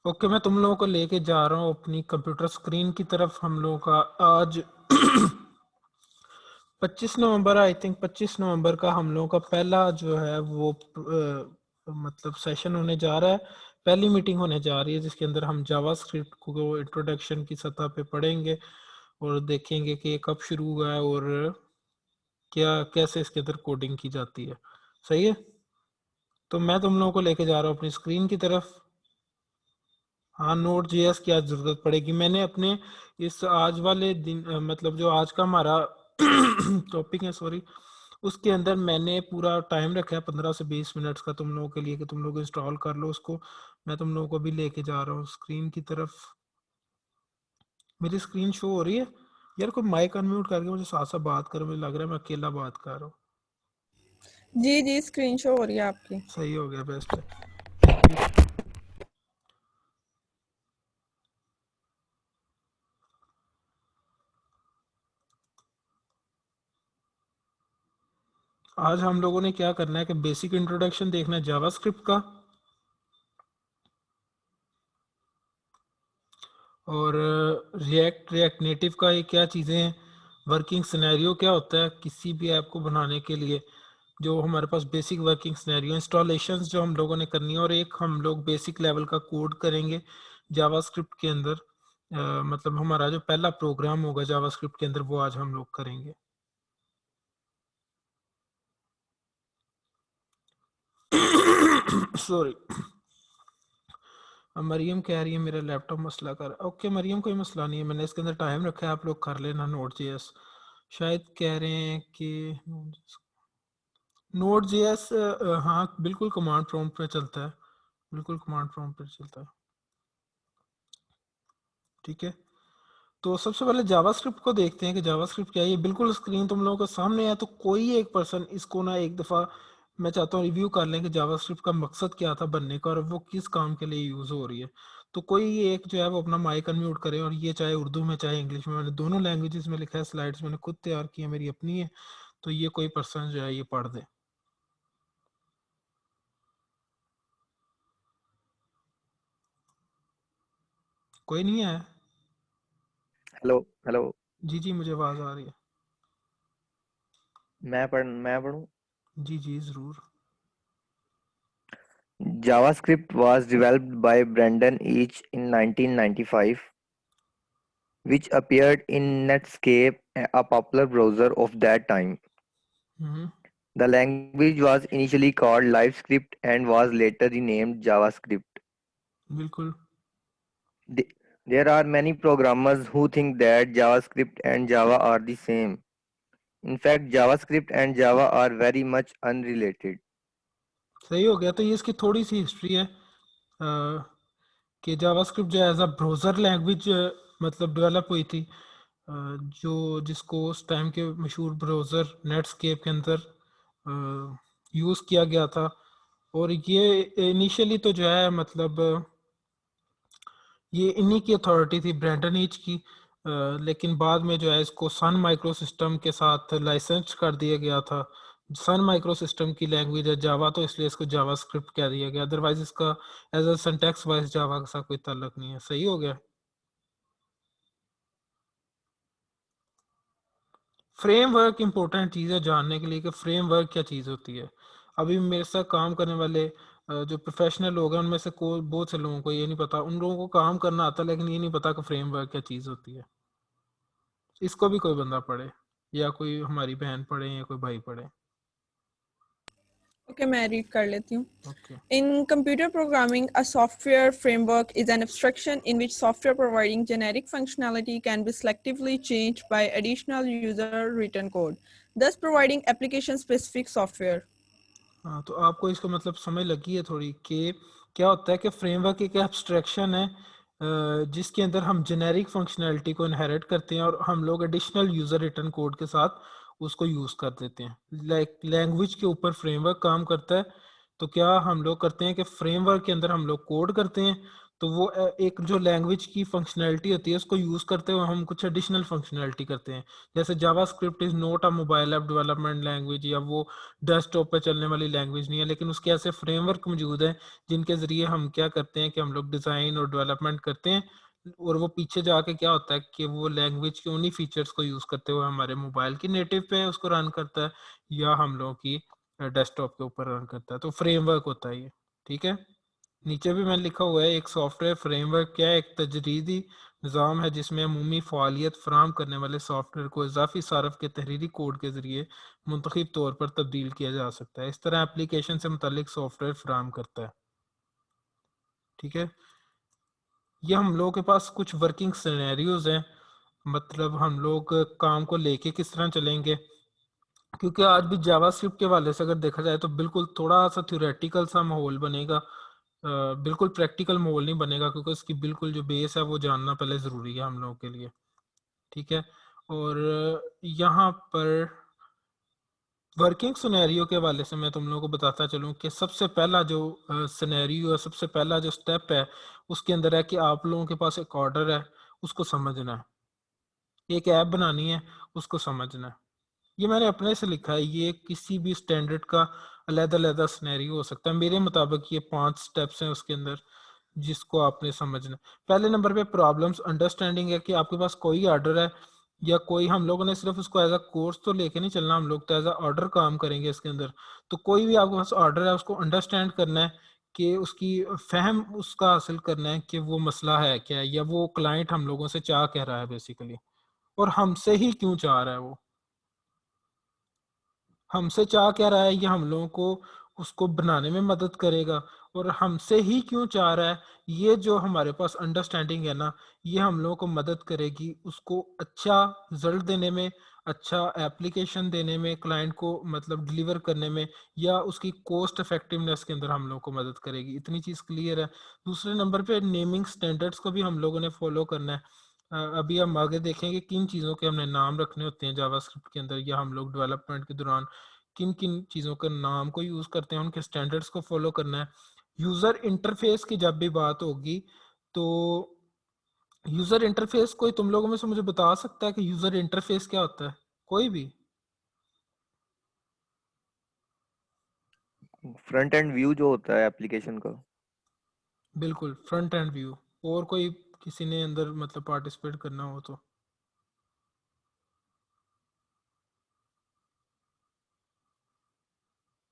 Okay, मैं तुम लोगों को लेके जा रहा हूँ अपनी कंप्यूटर स्क्रीन की तरफ। हम लोगों का आज 25 नवंबर, आई थिंक 25 नवंबर का हम लोगों का पहला जो है वो मतलब सेशन होने जा रहा है। पहली मीटिंग होने जा रही है जिसके अंदर हम जावास्क्रिप्ट को इंट्रोडक्शन की सतह पे पढ़ेंगे और देखेंगे कि ये कब शुरू हुआ है और क्या कैसे इसके अंदर कोडिंग की जाती है। सही है, तो मैं तुम लोगों को लेके जा रहा हूँ अपनी स्क्रीन की तरफ। हाँ, नोड जेएस की आज जरूरत पड़ेगी। मैंने अपने इस आज वाले दिन मतलब जो आज का हमारा टॉपिक है, सॉरी, उसके अंदर मैंने पूरा टाइम रखा है 15 से 20 मिनट्स का तुम लोगों के लिए कि तुम लोग इंस्टॉल कर लो उसको। मैं तुम लोगों को भी लेके जा रहा हूँ स्क्रीन की तरफ। मेरी स्क्रीन शो हो रही है? यार कोई माइक अनम्यूट करके मुझे साथ साथ बात करो, मुझे लग रहा है मैं अकेला बात कर रहा हूँ। जी जी, स्क्रीन शो हो रही है आपकी। सही हो गया, बेस्ट है, थैंक यू। आज हम लोगों ने क्या करना है कि बेसिक इंट्रोडक्शन देखना है जावास्क्रिप्ट का, और रिएक्ट नेटिव का ये क्या चीज़ें हैं, वर्किंग सिनेरियो क्या होता है किसी भी ऐप को बनाने के लिए, जो हमारे पास बेसिक वर्किंग सिनेरियो, इंस्टॉलेशंस जो हम लोगों ने करनी है, और एक हम लोग बेसिक लेवल का कोड करेंगे जावास्क्रिप्ट के अंदर। मतलब हमारा जो पहला प्रोग्राम होगा जावास्क्रिप्ट के अंदर वो आज हम लोग करेंगे। सॉरी, मरियम कह रही है मेरा लैपटॉप मसला कर। ओके मरियम, कोई मसला नहीं है, मैंने इसके अंदर टाइम रखा है, आप लोग कर लेना नोट जेएस। शायद कह रहे हैं कि नोट जेएस, हाँ बिल्कुल कमांड प्रॉम्प्ट पे चलता है, बिल्कुल कमांड प्रॉम्प्ट पे चलता है। ठीक है, तो सबसे पहले जावास्क्रिप्ट को देखते हैं कि जावास्क्रिप्ट क्या है। ये बिल्कुल स्क्रीन तुम लोगों के सामने है, तो कोई एक पर्सन इसको ना एक दफ़ा मैं चाहता हूँ रिव्यू कर लें कि जावास्क्रिप्ट का मकसद क्या था बनने का और वो किस काम के लिए यूज़ हो रही है। तो कोई एक जो है वो अपना माइक अनम्यूट करे, और ये चाहे उर्दू में चाहे इंग्लिश में, मैंने दोनों लैंग्वेजेस में लिखा है, स्लाइड्स मैंने खुद तैयार की है, मेरी अपनी है, तो ये कोई पर्सन जो है ये पढ़ दे। कोई नहीं है? Hello hello. जी जी, मुझे आवाज़ आ रही है। मैं पढ़ूं। जी जी ज़रूर। JavaScript was developed by Brendan Eich in 1995, which appeared in Netscape, a popular browser of that time. Hmm. The language was initially called LiveScript and was later renamed JavaScript. बिल्कुल। The- There are many programmers who think that JavaScript and Java are the same. In fact, JavaScript and Java are very much unrelated. सही हो गया, तो ये इसकी थोड़ी सी history है कि जावास्क्रिप्ट जो एज अ ब्राउज़र लैंग्वेज मतलब डेवलप हुई थी, जो जिसको उस टाइम के मशहूर ब्राउज़र नेटस्केप के अंदर यूज़ किया गया था। और ये इनिशियली तो जो है मतलब ये इन्हीं की अथॉरिटी थी, ब्रैंडन ईच की, लेकिन बाद में जो है इसको सन माइक्रो सिस्टम के साथ लाइसेंस कर दिया गया था। सन माइक्रो सिस्टम की लैंग्वेज है जावा, तो इसलिए इसको जावा स्क्रिप्ट कह दिया गया, अदरवाइज इसका एज अ सिंटैक्स वाइज जावा के साथ कोई ताल्लुक नहीं है। सही हो गया। फ्रेमवर्क इंपॉर्टेंट चीज़ है जानने के लिए कि फ्रेमवर्क क्या चीज़ होती है। अभी मेरे साथ काम करने वाले जो प्रोफेशनल लोग हैं उनमें से को बहुत से लोगों को ये नहीं पता, उन लोगों को काम करना आता है लेकिन ये नहीं पता कि फ्रेमवर्क क्या चीज़ होती है। इसको भी कोई बंदा पढ़े, या कोई हमारी बहन पढ़े या कोई भाई पढ़े। ओके, मैं रीड कर लेती हूँ। Okay. In computer programming, a software framework is an abstraction in which software providing generic functionality can be selectively changed by additional user-written code, thus providing application-specific software. हाँ, तो आपको इसका मतलब समझ लगी है थोड़ी कि क्या होता है कि फ्रेमवर्क एक एब्स्ट्रैक्शन है जिसके अंदर हम जेनेरिक फंक्शनैलिटी को इनहेरिट करते हैं और हम लोग एडिशनल यूज़र रिटर्न कोड के साथ उसको यूज़ कर देते हैं। लाइक लैंग्वेज के ऊपर फ्रेमवर्क काम करता है, तो क्या हम लोग करते हैं कि फ्रेमवर्क के अंदर हम लोग कोड करते हैं, तो वो एक जो लैंग्वेज की फंक्शनैलिटी होती है उसको यूज करते हुए हम कुछ एडिशनल फंक्शनैलिटी करते हैं, जैसे JavaScript is not a mobile app development language, या वो डेस्कटॉप पे चलने वाली लैंग्वेज नहीं है, लेकिन उसके ऐसे फ्रेमवर्क मौजूद हैं जिनके जरिए हम क्या करते हैं कि हम लोग डिजाइन और डेवलपमेंट करते हैं, और वो पीछे जाके क्या होता है कि वो लैंग्वेज के उन्हीं फीचर्स को यूज करते हुए हमारे मोबाइल की नेटिव पे उसको रन करता है या हम लोगों की डेस्कटॉप के ऊपर रन करता है। तो फ्रेमवर्क होता है ये, ठीक है। नीचे भी मैंने लिखा हुआ है एक सॉफ्टवेयर फ्रेमवर्क क्या है, एक तजरीदी निज़ाम है जिसमें अमूमी फ़ालियत फराहम करने वाले सॉफ्टवेयर को इजाफी सारफ के तहरीरी कोड के ज़रिए मुंतखब तौर पर तब्दील किया जा सकता है। इस तरह एप्लीकेशन से मुतल्लिक सॉफ्टवेयर फराहम करता है, ठीक है। ये हम लोगों के पास कुछ वर्किंग सिनेरियोज हैं, मतलब हम लोग काम को लेके किस तरह चलेंगे, क्योंकि आज भी जावास्क्रिप्ट के हवाले से अगर देखा जाए तो बिल्कुल थोड़ा सा थ्योरेटिकल सा माहौल बनेगा, बिल्कुल प्रैक्टिकल माहौल नहीं बनेगा, क्योंकि उसकी बिल्कुल जो बेस है वो जानना पहले ज़रूरी है हम लोगों के लिए, ठीक है। और यहाँ पर वर्किंग सिनेरियो के हवाले से मैं तुम लोगों को बताता चलूँ कि सबसे पहला जो सिनेरियो है, सबसे पहला जो स्टेप है उसके अंदर है कि आप लोगों के पास एक ऑर्डर है, उसको समझना है, एक ऐप बनानी है, उसको समझना है। ये मैंने अपने से लिखा है, ये किसी भी स्टैंडर्ड का अलग-अलग सिनेरियो हो सकता है। मेरे मुताबिक ये 5 स्टेप्स हैं उसके अंदर जिसको आपने समझना। पहले नंबर पे प्रॉब्लम्स अंडरस्टैंडिंग है कि आपके पास कोई ऑर्डर है या कोई, हम लोगों ने सिर्फ उसको एज अ कोर्स तो लेके नहीं चलना, हम लोग तो एज अ ऑर्डर काम करेंगे इसके अंदर। तो कोई भी आपके पास ऑर्डर है उसको अंडरस्टैंड करना है कि उसकी फहम उसका हासिल करना है कि वो मसला है क्या है, या वो क्लाइंट हम लोगों से चाह कह रहा है बेसिकली, और हमसे ही क्यों चाह रहा है, वो हमसे चाह क्या रहा है, ये हम लोगों को उसको बनाने में मदद करेगा, और हमसे ही क्यों चाह रहा है, ये जो हमारे पास अंडरस्टैंडिंग है ना, ये हम लोगों को मदद करेगी उसको अच्छा रिजल्ट देने में, अच्छा एप्लीकेशन देने में, क्लाइंट को मतलब डिलीवर करने में, या उसकी कॉस्ट इफेक्टिवनेस के अंदर हम लोग को मदद करेगी। इतनी चीज़ क्लियर है। दूसरे नंबर पे नेमिंग स्टैंडर्ड्स को भी हम लोगों ने फॉलो करना है। अभी हम आगे देखेंगे किन चीज़ों के हमने नाम रखने होते हैं जावास्क्रिप्ट के अंदर, या हम लोग डेवलपमेंट के दौरान किन किन चीज़ों के नाम को यूज़ करते हैं, उनके स्टैंडर्ड्स को फॉलो करना है। यूज़र इंटरफेस की जब भी बात होगी तो यूज़र इंटरफेस कोई तुम लोगों में से मुझे बता सकता है कि यूज़र इंटरफेस क्या होता है, कोई भी? फ्रंट एंड व्यू जो होता है एप्लीकेशन का। बिल्कुल फ्रंट एंड व्यू। और कोई किसी ने अंदर मतलब पार्टिसिपेट करना हो तो?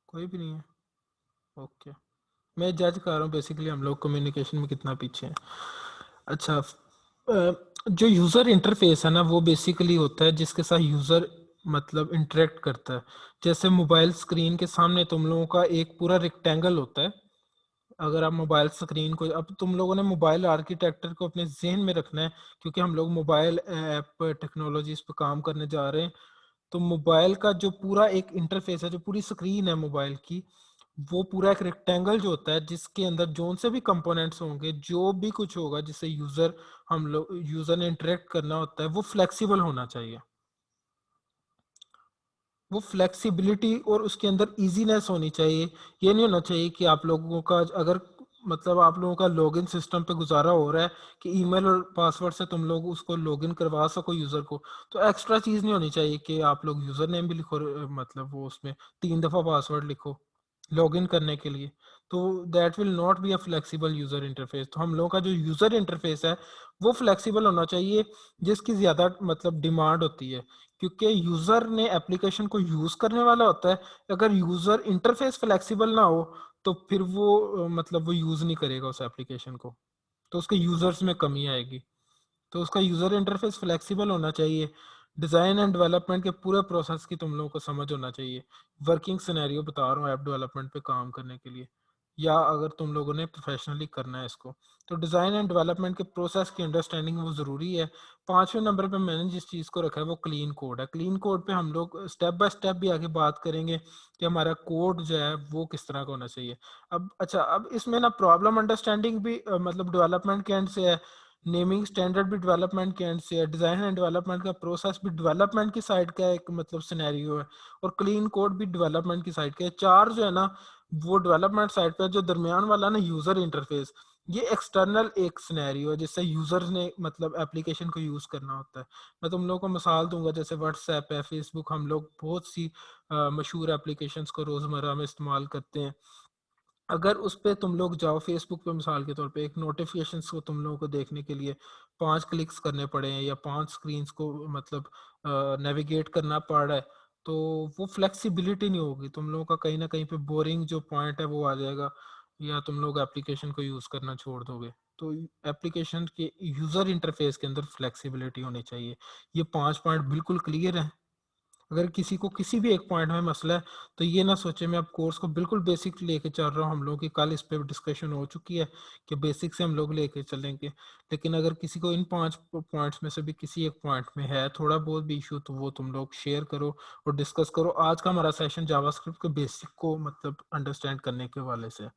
कोई भी नहीं है, ओके। मैं जज कर रहा हूँ बेसिकली हम लोग कम्युनिकेशन में कितना पीछे हैं। अच्छा, जो यूज़र इंटरफेस है ना वो बेसिकली होता है जिसके साथ यूज़र मतलब इंटरेक्ट करता है। जैसे मोबाइल स्क्रीन के सामने तुम लोगों का एक पूरा रेक्टेंगल होता है। अगर आप मोबाइल स्क्रीन को, अब तुम लोगों ने मोबाइल आर्किटेक्चर को अपने जहन में रखना है, क्योंकि हम लोग मोबाइल ऐप टेक्नोलॉजीज पे काम करने जा रहे हैं। तो मोबाइल का जो पूरा एक इंटरफेस है, जो पूरी स्क्रीन है मोबाइल की, वो पूरा एक रेक्टेंगल जो होता है जिसके अंदर जोन से भी कंपोनेंट्स होंगे, जो भी कुछ होगा जिससे यूजर हम लोग यूजर ने इंटरेक्ट करना होता है, वो फ्लेक्सिबल होना चाहिए। वो फ्लेक्सिबिलिटी और उसके अंदर इजीनेस होनी चाहिए। ये नहीं होना चाहिए कि आप लोगों का अगर मतलब आप लोगों का लॉगिन सिस्टम पे गुजारा हो रहा है कि ईमेल और पासवर्ड से तुम लोग उसको लॉगिन करवा सको यूजर को, तो एक्स्ट्रा चीज नहीं होनी चाहिए कि आप लोग यूजर नेम भी लिखो, मतलब वो उसमें 3 दफा पासवर्ड लिखो लॉगिन करने के लिए। तो that will not be a flexible user interface. तो हम लोगों का जो यूजर इंटरफेस है वो फ्लेक्सिबल होना चाहिए, जिसकी ज्यादा मतलब डिमांड होती है, क्योंकि यूजर ने एप्लीकेशन को यूज करने वाला होता है। अगर यूजर इंटरफेस फ्लेक्सिबल ना हो तो फिर वो मतलब वो यूज नहीं करेगा उस एप्लीकेशन को, तो उसके यूजर्स में कमी आएगी। तो उसका यूजर इंटरफेस फ्लेक्सिबल होना चाहिए। डिजाइन एंड डेवलपमेंट के पूरे प्रोसेस की तुम लोगों को समझ होना चाहिए। वर्किंग सिनेरियो बता रहा हूँ ऐप डेवलपमेंट पे काम करने के लिए, या अगर तुम लोगों ने प्रोफेशनली करना है इसको, तो डिजाइन एंड डेवलपमेंट के प्रोसेस की अंडरस्टैंडिंग वो जरूरी है। 5वें नंबर पे मैंने जिस चीज़ को रखा है वो क्लीन कोड है। क्लीन कोड पे हम लोग स्टेप बाय स्टेप भी आगे बात करेंगे कि हमारा कोड जो है वो किस तरह का होना चाहिए। अब अच्छा, अब इसमें ना प्रॉब्लम अंडरस्टैंडिंग भी मतलब डेवलपमेंट के एंड से है, नेमिंग स्टैंडर्ड भी डेवलपमेंट के एंड से है, डिजाइन एंड डेवलपमेंट का प्रोसेस भी डेवलपमेंट की साइड का एक मतलब सिनेरियो है, और क्लीन कोड भी डेवलपमेंट की साइड का है। चार जो है ना वो डेवलपमेंट साइड पे है, जो दरमियान वाला ना यूजर इंटरफेस, ये एक्सटर्नल एक सिनेरियो है जिससे यूजर ने मतलब एप्लीकेशन को यूज करना होता है। मैं तुम लोगों को मिसाल दूंगा, जैसे व्हाट्सएप है, फेसबुक, हम लोग बहुत सी मशहूर एप्लीकेशंस को रोजमर्रा में इस्तेमाल करते हैं। अगर उस पे तुम लोग जाओ, फेसबुक पे मिसाल के तौर पे एक नोटिफिकेशंस को तुम लोगों को देखने के लिए 5 क्लिक्स करने पड़े हैं या 5 स्क्रीन्स को मतलब नेविगेट करना पड़ रहा है, तो वो फ्लेक्सिबिलिटी नहीं होगी तुम लोगों का, कहीं ना कहीं पे बोरिंग जो पॉइंट है वो आ जाएगा, या तुम लोग एप्लीकेशन को यूज करना छोड़ दोगे। तो एप्लीकेशन के यूजर इंटरफेस के अंदर फ्लेक्सिबिलिटी होनी चाहिए। ये 5 पॉइंट बिल्कुल क्लियर है। अगर किसी को किसी भी एक पॉइंट में मसला है तो ये ना सोचे मैं अब कोर्स को बिल्कुल बेसिक लेके चल रहा हूँ, हम लोग की कल इस पे डिस्कशन हो चुकी है कि बेसिक से हम लोग लेके चलेंगे। लेकिन अगर किसी को इन 5 पॉइंट्स में से भी किसी एक पॉइंट में है थोड़ा बहुत भी इशू, तो वो तुम लोग शेयर करो और डिस्कस करो। आज का हमारा सेशन जावास्क्रिप्ट के बेसिक को मतलब अंडरस्टैंड करने के वाले से।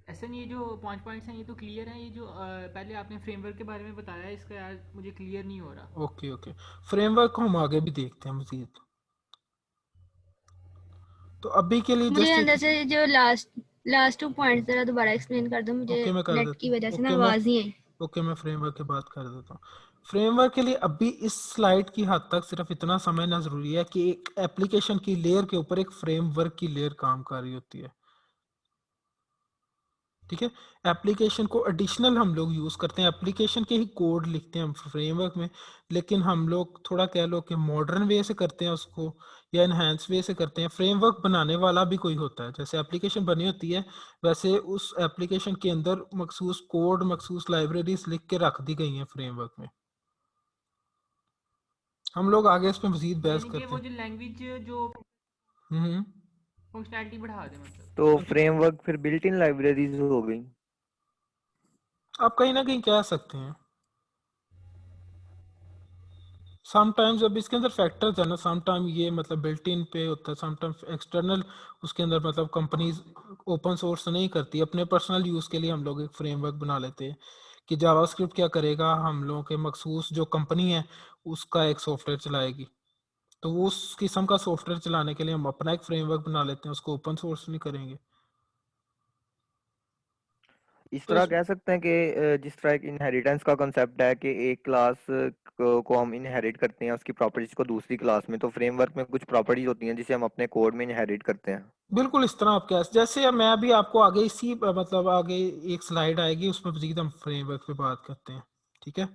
ऐसा नहीं, ये जो 5 पॉइंट्स हैं ये तो क्लियर है। ये जो पहले आपने फ्रेमवर्क के बारे में बताया, इसका यार मुझे क्लियर नहीं हो रहा। ओके ओके, फ्रेमवर्क को हम आगे भी देखते हैं मजीद। तो अभी के लिए मुझे जस्ट अंदर से जो लास्ट 2 पॉइंट्स जरा दोबारा एक्सप्लेन कर दो, मुझे ओके मैं कर नेट देता की हूँ। वजह से ना ओके मैं आवाज नहीं आई। ओके मैं फ्रेमवर्क की बात कर देता हूँ। फ्रेमवर्क के लिए अभी इस स्लाइड की हद तक सिर्फ इतना समझना जरूरी है कि एक एप्लीकेशन की लेयर के ऊपर एक फ्रेमवर्क की लेयर काम कर रही होती है। ठीक है, एप्लीकेशन को एडिशनल हम लोग यूज करते हैं, एप्लीकेशन के ही कोड लिखते हैं हम फ्रेमवर्क में, लेकिन हम लोग थोड़ा कह लो कि मॉडर्न वे से करते हैं उसको या एनहांस वे से करते हैं। फ्रेमवर्क बनाने वाला भी कोई होता है, जैसे एप्लीकेशन बनी होती है वैसे उस एप्लीकेशन के अंदर मखसूस कोड, मखसूस लाइब्रेरीज लिख के रख दी गई हैं फ्रेमवर्क में। हम लोग आगे इस पे मजीद बहस यानी कि करते वो हैं। जो लैंग्वेज जो हम्म। फंक्शनैलिटी बढ़ा दे मतलब। तो फ्रेमवर्क फिर बिल्ट इन लाइब्रेरीज हो गई। आप कहीं ना कहीं कह सकते हैं। समटाइम्स अब इसके अंदर फैक्टर्स है ना, समटाइम ये मतलब बिल्ट इन पे होता है, समटाइम एक्सटर्नल उसके अंदर मतलब कंपनीज ओपन सोर्स नहीं करती, अपने पर्सनल यूज के लिए हम लोग एक फ्रेमवर्क बना लेते हैं कि जावास्क्रिप्ट क्या करेगा, हम लोगों के मखसूस जो कंपनी है उसका एक सॉफ्टवेयर चलाएगी, तो वो उस किस्म का सॉफ्टवेयर चलाने के लिए हम अपना एक फ्रेमवर्क बना लेते हैं, उसको ओपन सोर्स नहीं करेंगे। इस तो तरह इस कह सकते हैं कि जिस तरह एक इनहेरिटेंस का कंसेप्ट है कि एक क्लास को हम इनहेरिट करते हैं उसकी प्रॉपर्टीज को दूसरी क्लास में, तो फ्रेमवर्क में कुछ प्रॉपर्टीज होती हैं जिसे हम अपने कोड में इनहेरिट करते हैं। बिल्कुल इस तरह आप क्या, जैसे अब मैं अभी आपको आगे इसी मतलब आगे एक स्लाइड आएगी उसमें मजीद हम फ्रेमवर्क पे बात करते हैं। ठीक है,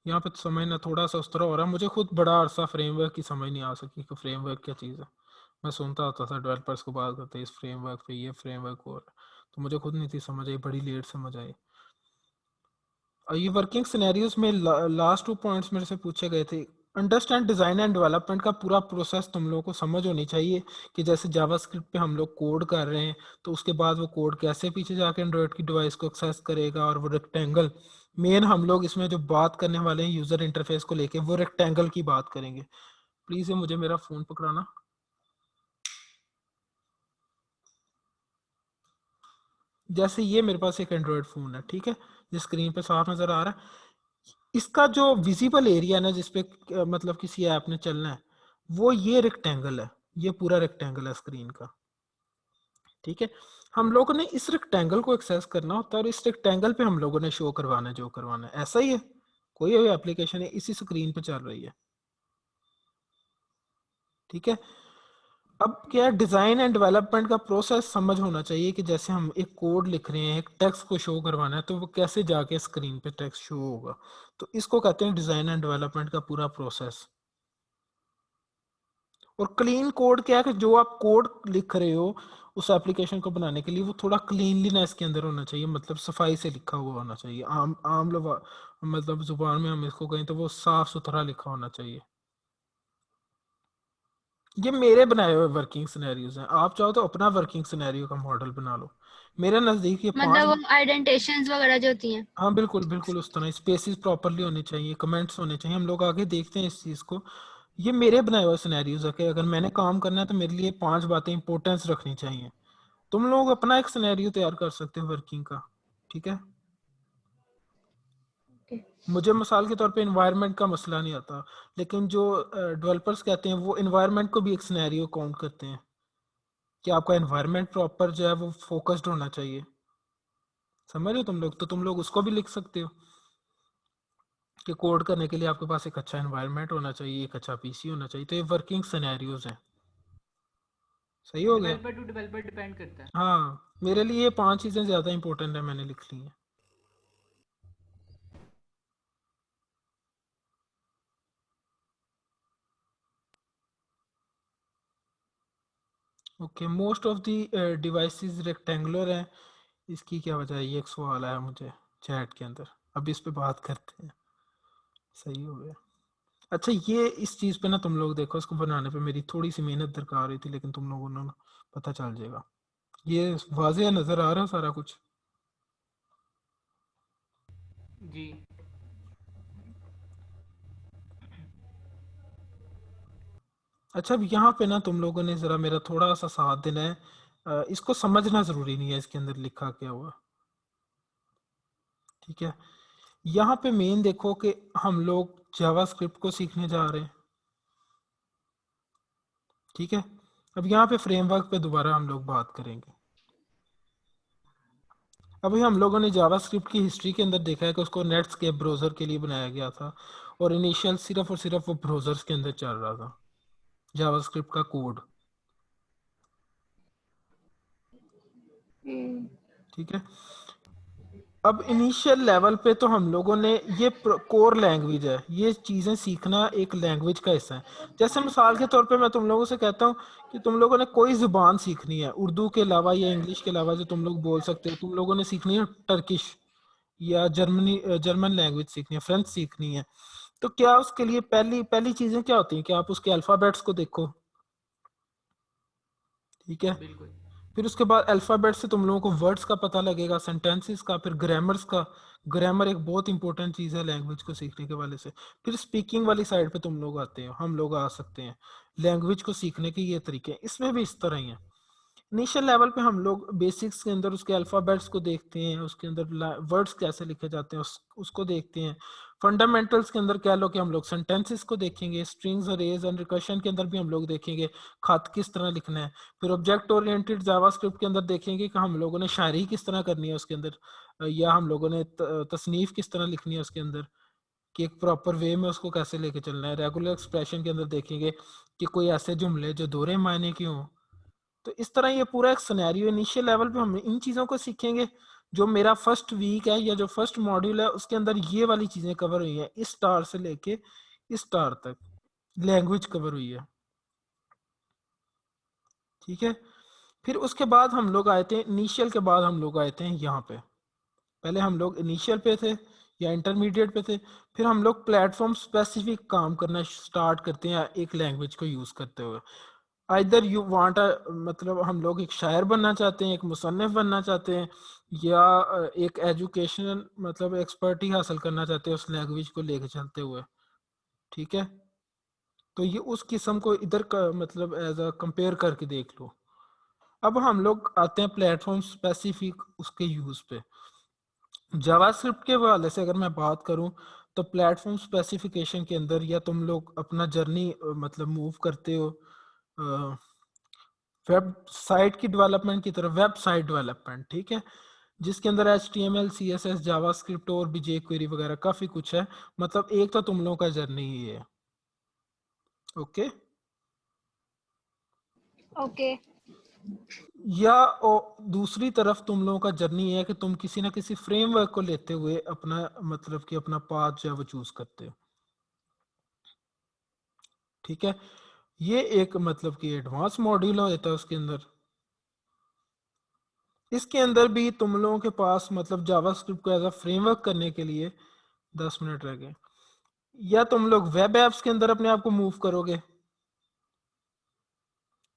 यहाँ पे तो समझना थोड़ा सा उस तरह हो रहा है, मुझे खुद बड़ा अरसा फ्रेमवर्क की समझ नहीं आ सकी कि फ्रेमवर्क क्या चीज़ है। मैं सुनता होता था डेवलपर्स को बात करते इस फ्रेमवर्क पे, ये फ्रेमवर्क और, तो मुझे खुद नहीं थी समझ आई, बड़ी लेट समझ आई। और ये वर्किंग सिनेरियोज में लास्ट 2 पॉइंट्स मेरे से पूछे गए थे। अंडरस्टैंड डिजाइन एंड डेवलपमेंट का पूरा प्रोसेस तुम लोगों को समझ होनी चाहिए कि जैसे जावास्क्रिप्ट पे हम लोग कोड कर रहे हैं तो उसके बाद वो कोड कैसे पीछे जाके एंड्रॉइड की डिवाइस को एक्सेस करेगा, और वो रेक्टेंगल मेन हम लोग इसमें जो बात करने वाले हैं यूजर इंटरफेस को लेके वो रेक्टेंगल की बात करेंगे। प्लीज ये मुझे मेरा फोन पकड़ाना। जैसे ये मेरे पास एक एंड्रॉइड फोन है, ठीक है, जिस स्क्रीन पे साफ नजर आ रहा है, इसका जो विजिबल एरिया ना जिसपे मतलब किसी ऐप ने चलना है वो ये रेक्टेंगल है, ये पूरा रेक्टेंगल है स्क्रीन का। ठीक है, हम लोगों ने इस रेक्टेंगल को एक्सेस करना होता है और इस रेक्टेंगल पे हम लोगों ने शो करवाना है जो करवाना है। ऐसा ही है, कोई भी एप्लीकेशन है इसी स्क्रीन पे चल रही है। ठीक है, अब क्या डिजाइन एंड डेवलपमेंट का प्रोसेस समझ होना चाहिए कि जैसे हम एक कोड लिख रहे हैं, एक टेक्स्ट को शो करवाना है, तो वो कैसे जाके स्क्रीन पे टेक्स्ट शो होगा, तो इसको कहते हैं डिजाइन एंड डेवलपमेंट का पूरा प्रोसेस। और क्लीन कोड क्या है कि जो आप कोड लिख रहे हो उस एप्लीकेशन को बनाने के लिए वो थोड़ा क्लीनलीनेस के अंदर होना चाहिए, मतलब सफाई से लिखा हुआ होना चाहिए। आम लोग मतलब जुबान में हम इसको कहें तो वो साफ सुथरा लिखा होना चाहिए। ये मेरे बनाए हुए वर्किंग सिनेरियोज हैं, आप चाहो तो अपना वर्किंग सिनेरियो का मॉडल बना लो। मेरे नजदीक ये मतलब वो आइडेंटिफिकेशंस वगैरह जो होती हैं। हाँ बिल्कुल बिल्कुल उस तरह स्पेसिस प्रॉपरली होने चाहिए, कमेंट्स होने चाहिए, हम लोग आगे देखते हैं इस चीज को। ये मेरे बनाए हुए सिनेरियोज है कि अगर मैंने काम करना है तो मेरे लिए 5 बातें इंपॉर्टेंस रखनी चाहिए। तुम लोग अपना एक सिनेरियो तैयार कर सकते हो वर्किंग का। ठीक है, मुझे मिसाल के तौर पे एनवायरनमेंट का मसला नहीं आता, लेकिन जो डेवलपर्स कहते हैं वो एनवायरनमेंट को भी एक सिनेरियो काउंट करते हैं। कि आपका एनवायरनमेंट प्रॉपर जो है वो फोकस्ड होना चाहिए। समझ रहे हो तुम लोग? तो तुम लोग उसको भी लिख सकते हो कि कोड करने के लिए आपके पास एक अच्छा एनवायरनमेंट होना चाहिए, एक अच्छा पीसी होना चाहिए। तो ये वर्किंग सिनेरियोज हैं। सही हो गया? डेवलपर टू डेवलपर डिपेंड करता है। हाँ, मेरे लिए ये 5 चीजें ज्यादा इंपॉर्टेंट है, मैंने लिख ली हैं। Okay, most of the devices rectangular हैं। इसकी क्या वजह है? ये एक सवाल आया मुझे चैट के अंदर, अब इस पे बात करते हैं। सही हो गया। अच्छा, ये इस चीज पे ना तुम लोग देखो, इसको बनाने पे मेरी थोड़ी सी मेहनत दरकार रही थी, लेकिन तुम लोगों को ना पता चल जाएगा। ये वाज़ेह नजर आ रहा है सारा कुछ? जी। अच्छा, अब यहाँ पे ना तुम लोगों ने जरा मेरा थोड़ा सा साथ देना है। इसको समझना जरूरी नहीं है इसके अंदर लिखा क्या हुआ, ठीक है? यहाँ पे मेन देखो कि हम लोग जावास्क्रिप्ट को सीखने जा रहे हैं, ठीक है? अब यहाँ पे फ्रेमवर्क पे दोबारा हम लोग बात करेंगे। अभी हम लोगों ने जावास्क्रिप्ट की हिस्ट्री के अंदर देखा है कि उसको नेटस्केप ब्राउजर के लिए बनाया गया था, और इनिशियल सिर्फ और सिर्फ वो ब्राउजर्स के अंदर चल रहा था जावास्क्रिप्ट का कोड, ठीक है? अब इनिशियल लेवल पे तो हम लोगों ने ये कोर लैंग्वेज है, ये चीज़ें सीखना एक लैंग्वेज का हिस्सा है। जैसे मिसाल के तौर पे मैं तुम लोगों से कहता हूँ कि तुम लोगों ने कोई ज़ुबान सीखनी है उर्दू के अलावा या इंग्लिश के अलावा जो तुम लोग बोल सकते हो, तुम लोगों ने सीखनी है टर्किश या जर्मन लैंग्वेज सीखनी है, फ्रेंच सीखनी है। तो क्या उसके लिए पहली पहली चीज़ें क्या होती हैं कि आप उसके अल्फ़ाबेट्स को देखो, ठीक है? बिल्कुल। फिर उसके बाद अल्फ़ाबेट से तुम लोगों को वर्ड्स का पता लगेगा, सेंटेंसेस का, फिर ग्रामर्स का। ग्रामर एक बहुत इंपॉर्टेंट चीज़ है लैंग्वेज को सीखने के वाले से। फिर स्पीकिंग वाली साइड पे तुम लोग आते हो, हम लोग आ सकते हैं। लैंग्वेज को सीखने के ये तरीके हैं, इसमें भी इस तरह ही है। इनिशियल लेवल पे हम लोग बेसिक्स के अंदर उसके अल्फ़ाबेट्स को देखते हैं, उसके अंदर वर्ड्स कैसे लिखे जाते हैं उसको देखते हैं। फंडामेंटल्स के अंदर कह लो कि हम लोग सेंटेंसेस को देखेंगे, स्ट्रिंग्स, अरेज एंड रिकर्शन के अंदर भी हम लोग देखेंगे खत किस तरह लिखना है। फिर ऑब्जेक्ट ओरिएंटेड जावास्क्रिप्ट के अंदर देखेंगे कि हम लोगों ने शायरी किस तरह करनी है उसके अंदर, या हम लोगों ने तसनीफ किस तरह लिखनी है उसके अंदर, कि एक प्रॉपर वे में उसको कैसे लेके चलना है। रेगुलर एक्सप्रेशन के अंदर देखेंगे कि कोई ऐसे जुमले जो दोहरे मायने के हों। तो इस तरह ये पूरा एक सिनेरियो, इनिशियल लेवल पे हम इन चीज़ों को सीखेंगे। जो मेरा फर्स्ट वीक है या जो फर्स्ट मॉड्यूल है उसके अंदर ये वाली चीज़ें कवर हुई हैं, इस स्टार से लेके इस स्टार तक लैंग्वेज कवर हुई है, ठीक है? फिर उसके बाद हम लोग आए थे इनिशियल के बाद हम लोग आए थे यहाँ पे। पहले हम लोग इनिशियल पे थे या इंटरमीडिएट पे थे, फिर हम लोग प्लेटफॉर्म स्पेसिफिक काम करना स्टार्ट करते हैं एक लैंग्वेज को यूज़ करते हुए। आइदर यू वांट मतलब हम लोग एक शायर बनना चाहते हैं, एक मुसन्निफ बनना चाहते हैं, या एक एजुकेशनल मतलब एक्सपर्टी हासिल करना चाहते हैं उस लैंग्वेज को लेके चलते हुए, ठीक है? तो ये उस किस्म को इधर का मतलब एज अ कंपेयर करके देख लो। अब हम लोग आते हैं प्लेटफॉर्म स्पेसिफिक उसके यूज पे। जावास्क्रिप्ट के हवाले से अगर मैं बात करूं तो प्लेटफॉर्म स्पेसिफिकेशन के अंदर या तुम लोग अपना जर्नी मतलब मूव करते हो वेबसाइट की डेवलपमेंट की तरफ, वेबसाइट डेवलपमेंट, ठीक है? जिसके अंदर HTML, CSS, जावास्क्रिप्ट और भी jQuery वगैरह काफी कुछ है। मतलब एक तो तुम लोगों का जर्नी ही है, ओके? ओके। या दूसरी तरफ तुम लोगों का जर्नी है कि तुम किसी ना किसी फ्रेमवर्क को लेते हुए अपना मतलब कि अपना पाथ जो है वो चूज करते हो, ठीक है? ये एक मतलब कि एडवांस मॉड्यूल होता है उसके अंदर। इसके अंदर भी तुम लोगों के पास मतलब जावास्क्रिप्ट को एज अ फ्रेमवर्क करने के लिए 10 मिनट रह गए। या तुम लोग वेब एप्स के अंदर अपने आप को मूव करोगे,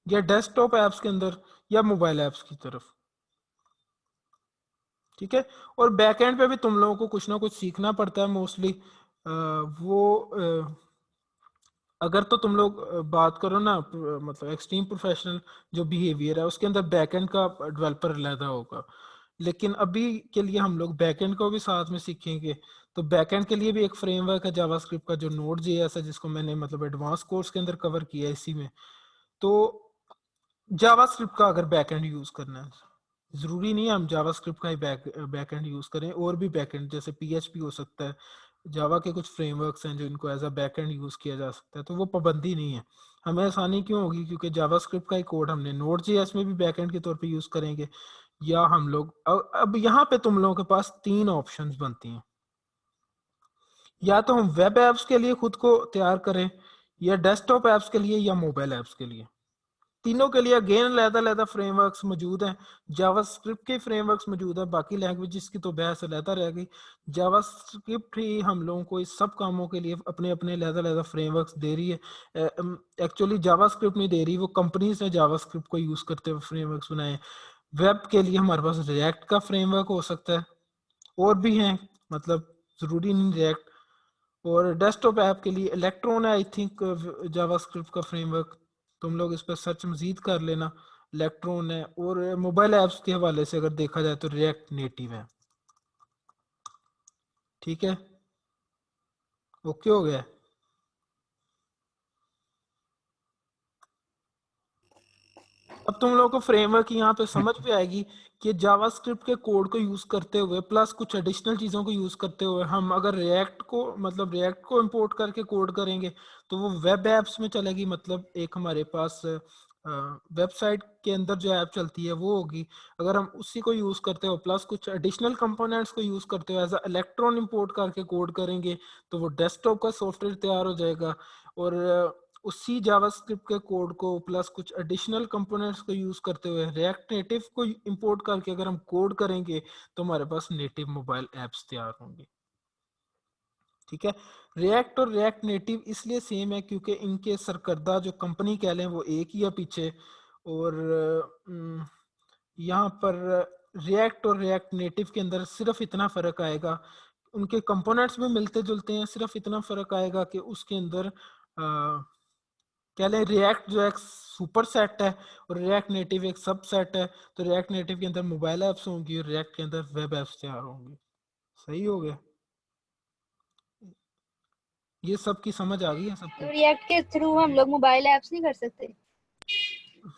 या डेस्कटॉप एप्स के अंदर, या मोबाइल एप्स की तरफ, ठीक है? और बैकएंड पे भी तुम लोगों को कुछ ना कुछ सीखना पड़ता है मोस्टली। वो अगर तो तुम लोग बात करो ना मतलब एक्सट्रीम प्रोफेशनल जो बिहेवियर है उसके अंदर बैकएंड का डेवलपर अलहदा होगा, लेकिन अभी के लिए हम लोग बैकएंड को भी साथ में सीखेंगे। तो बैकएंड के लिए भी एक फ्रेमवर्क है जावास्क्रिप्ट का जो नोड.js है, जिसको मैंने मतलब एडवांस कोर्स के अंदर कवर किया है इसी में। तो जावास्क्रिप्ट का अगर बैकएंड यूज करना है, जरूरी नहीं है हम जावास्क्रिप्ट का ही बैकएंड यूज करें, और भी बैकएंड जैसे पीएचपी हो सकता है, जावा के कुछ फ्रेमवर्क्स हैं जो इनको एज अ बैकएंड यूज किया जा सकता है, तो वो पाबंदी नहीं है। हमें आसानी क्यों होगी, क्योंकि जावास्क्रिप्ट का ही कोड हमने नोड.जेएस में भी बैकएंड के तौर पे यूज करेंगे, या हम लोग अब यहाँ पे तुम लोगों के पास 3 ऑप्शंस बनती हैं, या तो हम वेब एप्स के लिए खुद को तैयार करें, या डेस्कटॉप एप्स के लिए, या मोबाइल एप्स के लिए। तीनों के लिए अगेन अलग-अलग फ्रेमवर्क्स मौजूद हैं। जावास्क्रिप्ट के फ्रेमवर्क्स मौजूद है, बाकी लैंग्वेजेस की तो बहस अलग रह गई। जावास्क्रिप्ट ही हम लोगों को इस सब कामों के लिए अपने अपने अलग-अलग फ्रेमवर्क्स दे रही है। एक्चुअली जावास्क्रिप्ट नहीं दे रही, वो कंपनीज ने जावास्क्रिप्ट को यूज करते हुए फ्रेमवर्क्स बनाए। वेब के लिए हमारे पास रिएक्ट का फ्रेमवर्क हो सकता है, और भी हैं, मतलब जरूरी नहीं रिएक्ट। और डेस्कटॉप ऐप के लिए इलेक्ट्रॉन है आई थिंक जावास्क्रिप्ट का फ्रेमवर्क, तुम लोग इस पर सर्च मजीद कर लेना, इलेक्ट्रॉन है। और मोबाइल ऐप्स के हवाले से अगर देखा जाए तो रिएक्ट नेटिव है। ठीक है, ओके हो गया। अब तुम लोगों को फ्रेमवर्क यहाँ पे समझ भी आएगी कि जावास्क्रिप्ट के कोड को यूज करते हुए प्लस कुछ एडिशनल चीजों को यूज करते हुए हम अगर रिएक्ट को रिएक्ट को इंपोर्ट करके कोड करेंगे तो वो वेब एप्स में चलेगी, मतलब एक हमारे पास वेबसाइट के अंदर जो ऐप चलती है वो होगी। अगर हम उसी को यूज करते हो प्लस कुछ एडिशनल कंपोनेंट्स को यूज करते हो एज इलेक्ट्रॉन इंपोर्ट करके कोड करेंगे तो वो डेस्कटॉप का सॉफ्टवेयर तैयार हो जाएगा। और उसी जावास्क्रिप्ट के कोड को प्लस कुछ एडिशनल कंपोनेंट्स को यूज करते हुए रिएक्ट नेटिव को इंपोर्ट करके अगर हम कोड करेंगे तो हमारे पास नेटिव मोबाइल ऐप्स तैयार होंगे। ठीक है, रिएक्ट और रिएक्ट नेटिव इसलिए सेम है क्योंकि इनके सरकर्दा जो कंपनी कह लें वो एक ही है पीछे। और यहाँ पर रिएक्ट और रिएक्ट नेटिव के अंदर सिर्फ इतना फर्क आएगा, उनके कंपोनेंट्स भी मिलते जुलते हैं, सिर्फ इतना फर्क आएगा कि उसके अंदर कह लें रिएक्ट जो एक सुपर सेट है और रिएक्ट नेटिव एक सब सेट है। तो रिएक्ट नेटिव के अंदर मोबाइल ऐप्स होंगी और रिएक्ट के अंदर वेब ऐप्स तैयार होंगी। सही हो गया, ये सब की समझ आ गई है सबको। तो रिएक्ट के थ्रू हम लोग मोबाइल ऐप्स नहीं कर सकते?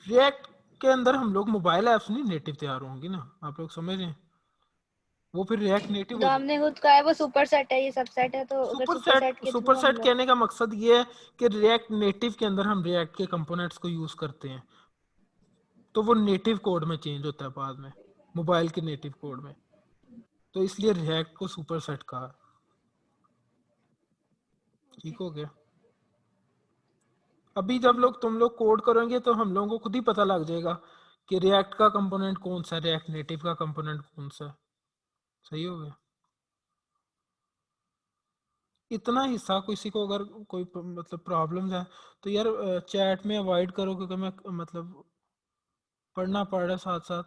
रिएक्ट के अंदर हम लोग मोबाइल ऐप्स नहीं नेटिव तैयार होंगी ना, आप लोग समझ रहे हैं, वो फिर रिएक्ट नेटिव तो हो हमने खुद कहा है वो सुपर सेट है, ये सब सेट है, तो अगर सुपर सेट के थ्रू सुपर हम सेट लोग कहने का मकसद ये है कि रिएक्ट नेटिव के अंदर हम रिएक्ट के कंपोनेंट्स को यूज करते हैं तो वो नेटिव कोड में चेंज होता है बाद में, मोबाइल के नेटिव कोड में, तो इसलिए रिएक्ट को सुपर सेट कहा। ठीक हो गया। अभी जब तुम लोग कोड करोगे तो हम लोगों को खुद ही पता लग जाएगा कि रिएक्ट का कंपोनेंट कौन सा है, रिएक्ट नेटिव का कंपोनेंट कौन सा है। सही हो गया। इतना हिस्सा किसी को अगर कोई मतलब प्रॉब्लम्स है तो यार चैट में अवॉइड करो, क्योंकि मैं मतलब पढ़ना पड़ रहा है साथ साथ।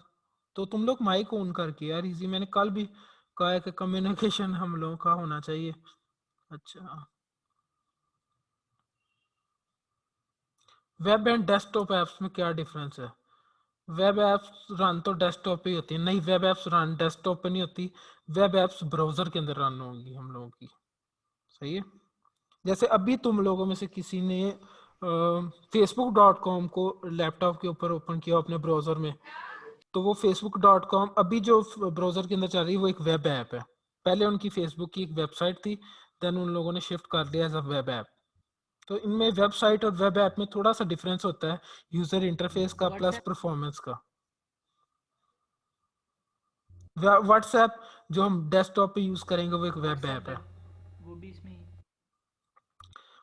तो तुम लोग माइक ऑन करके यार इजी, मैंने कल भी कहा है कि कम्युनिकेशन हम लोगों का होना चाहिए। अच्छा, वेब एंड डेस्कटॉप ऐप्स में क्या डिफरेंस है? वेब एप्स रन तो डेस्कटॉप पे ही होती है, नहीं वेब एप्स रन डेस्कटॉप पे नहीं होती, वेब एप्स ब्राउजर के अंदर रन होंगी हम लोगों की। सही है, जैसे अभी तुम लोगों में से किसी ने facebook.com को लैपटॉप के ऊपर ओपन किया अपने ब्राउजर में, तो वो facebook.com अभी जो ब्राउजर के अंदर चल रही है वो एक वेब ऐप है। पहले उनकी फेसबुक की एक वेबसाइट थी, देन उन लोगों ने शिफ्ट कर दिया एज अ वेब ऐप। तो इनमें वेबसाइट और वेब ऐप में थोड़ा सा डिफरेंस होता है यूजर इंटरफेस का प्लस परफॉर्मेंस का। व्हाट्सएप जो हम डेस्कटॉप पे यूज करेंगे वो एक वेब ऐप है, वो भी इसमें ही।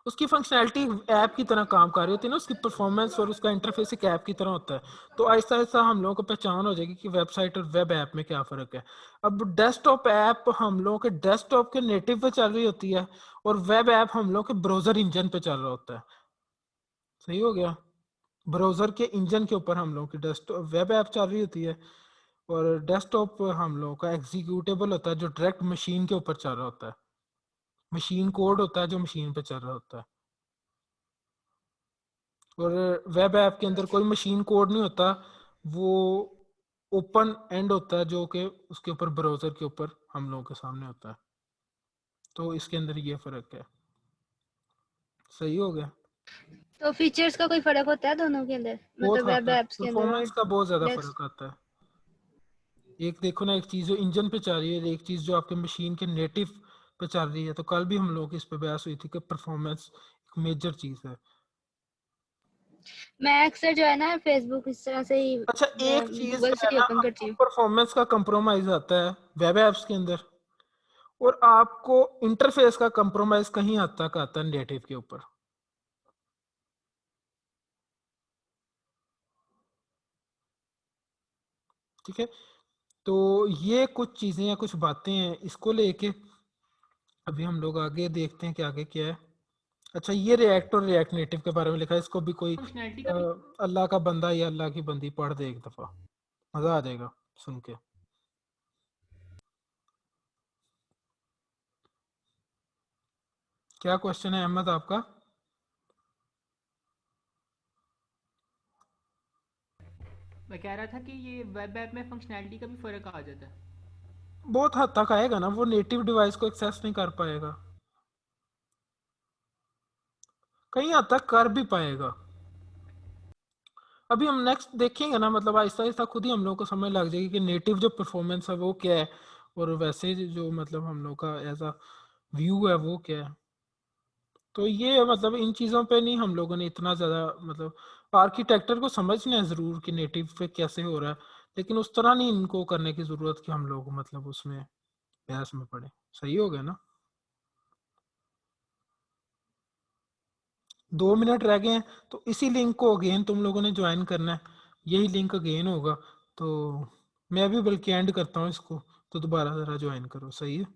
उसकी फंक्शनैलिटी ऐप की तरह काम कर रही होती है ना, उसकी परफॉर्मेंस और उसका इंटरफेस एक ऐप की तरह होता है। तो ऐसा ऐसा हम लोगों को पहचान हो जाएगी कि वेबसाइट और वेब ऐप में क्या फ़र्क है। अब डेस्कटॉप ऐप हम लोगों के डेस्कटॉप के नेटिव पे चल रही होती है और वेब ऐप हम लोग के ब्राउजर इंजन पे चल रहा होता है। सही हो गया, ब्राउजर के इंजन के ऊपर हम लोगों की डेस्कटॉप वेब ऐप चल रही होती है और डेस्कटॉप हम लोगों का एग्जीक्यूटेबल होता है जो डायरेक्ट मशीन के ऊपर चल रहा होता है, मशीन कोड होता है जो मशीन पे चल रहा होता है। और वेब ऐप के अंदर कोई मशीन कोड नहीं होता, वो ओपन एंड होता है जो कि उसके ऊपर ब्राउजर के ऊपर हम लोगों के सामने होता है। तो इसके अंदर ये फर्क है। सही हो गया। तो फीचर्स का कोई फर्क होता है दोनों के अंदर, बहुत मतलब वेब आता है, एप्स के अंदर? परफॉर्मेंस का बहुत ज्यादा Next. फर्क आता है। एक देखो ना, एक चीज जो इंजन पे चल रही है, एक चीज जो आपके मशीन के नेटिव पे चल रही है। तो कल भी हम लोग इस पे बहस हुई थी कि परफॉर्मेंस एक मेजर चीज है। मैं अक्सर जो है ना फेसबुक इस तरह से ही अच्छा, एक चीज गूगल है से ही ना, ओपन करती आपको हूँ। परफॉर्मेंस का कंप्रोमाइज आता है वेब एप्स के अंदर, और आपको इंटरफेस का कंप्रोमाइज कहीं हद तक आता है नेटिव के ऊपर। ठीक है, तो ये कुछ चीजें या कुछ बातें हैं, इसको लेके अभी हम लोग आगे देखते हैं कि आगे क्या है। अच्छा, ये रिएक्ट और रिएक्ट नेटिव के बारे में लिखा है, इसको भी कोई फंक्शनैलिटी का भी अल्लाह का बंदा या अल्लाह की बंदी पढ़ दे एक दफा, मजा आ जाएगा सुन के। क्या क्वेश्चन है अहमद आपका? मैं कह रहा था कि ये वेब ऐप में फंक्शनैलिटी का भी फ़र्क आ जाता है। बहुत हद तक आएगा ना, वो नेटिव डिवाइस को एक्सेस नहीं कर पाएगा, कहीं हद तक कर भी पाएगा। अभी हम नेक्स्ट देखेंगे ना, मतलब आहिस्ता आहिस्ता खुद ही हम लोग को समझ लग जाएगी कि नेटिव जो परफॉर्मेंस है वो क्या है, और वैसे जो मतलब हम लोग का एज अ व्यू है वो क्या है। तो ये मतलब इन चीज़ों पे नहीं हम लोगों ने इतना ज़्यादा, मतलब आर्किटेक्चर को समझना है ज़रूर कि नेटिव पे कैसे हो रहा है, लेकिन उस तरह नहीं इनको करने की ज़रूरत कि हम लोग मतलब उसमें बहस में पड़े। सही हो गया ना? 2 मिनट रह गए हैं, तो इसी लिंक को अगेन तुम लोगों ने ज्वाइन करना है, यही लिंक अगेन होगा। तो मैं अभी बल्कि एंड करता हूँ इसको, तो दोबारा ज़रा ज्वाइन करो। सही है,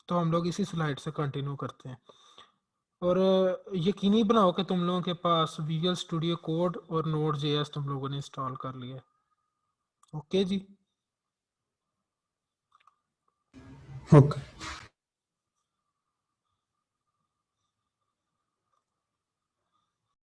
तो हम लोग इसी स्लाइड से कंटिन्यू करते हैं। और यकीनी बनाओ कि तुम लोगों के पास विजुअल स्टूडियो कोड और नोड जेएस तुम लोगों ने इंस्टॉल कर लिया है। ओके जी। ओके।